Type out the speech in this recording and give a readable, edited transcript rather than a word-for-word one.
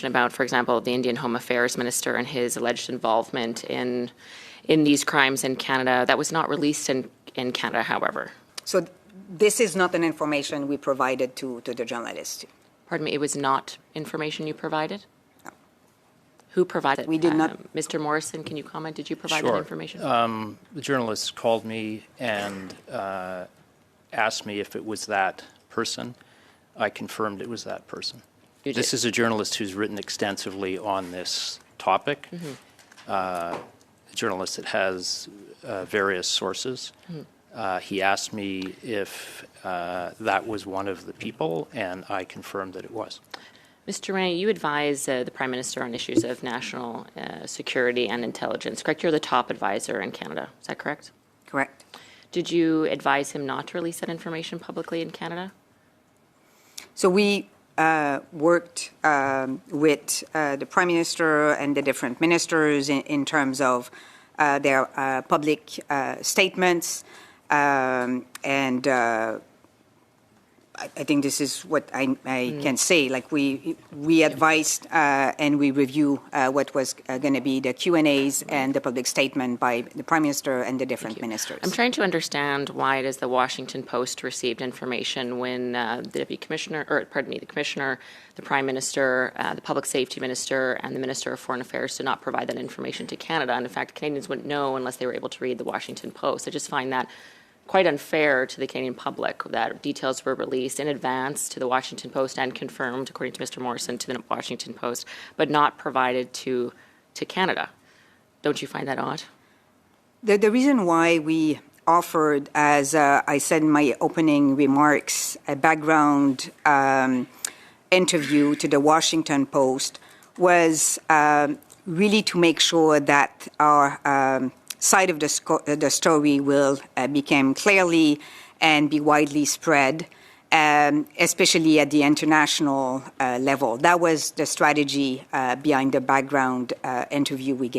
about, for example, the Indian Home Affairs Minister and his alleged involvement in these crimes in Canada. That was not released in Canada, however. So this is not an information we provided to the journalist. Pardon me, it was not information you provided? No. Who provided it? We did not. Mr. Morrison, can you comment? Did you provide Sure. that information? The journalist called me and asked me if it was that person. I confirmed it was that person. This is a journalist who's written extensively on this topic. Mm-hmm. A journalist that has various sources. Mm-hmm. He asked me if that was one of the people, and I confirmed that it was. Mr. Ray, you advise the Prime Minister on issues of national security and intelligence, correct? You're the top advisor in Canada, is that correct? Correct. Did you advise him not to release that information publicly in Canada? So we worked with the Prime Minister and the different ministers in terms of their public statements, and I think this is what I can say. Like we advised and we review what was going to be the Q&As and the public statement by the Prime Minister and the different ministers. I'm trying to understand why it is the Washington Post received information when the Deputy Commissioner, the Commissioner, the Prime Minister, the Public Safety Minister, and the Minister of Foreign Affairs did not provide that information to Canada. And in fact, Canadians wouldn't know unless they were able to read the Washington Post. I just find that quite unfair to the Canadian public that details were released in advance to the Washington Post and confirmed, according to Mr. Morrison, to the Washington Post, but not provided to Canada. Don't you find that odd? The reason why we offered, as I said in my opening remarks, a background interview to the Washington Post was really to make sure that our side of the story will become clearly and be widely spread, especially at the international level. That was the strategy behind the background interview we gave.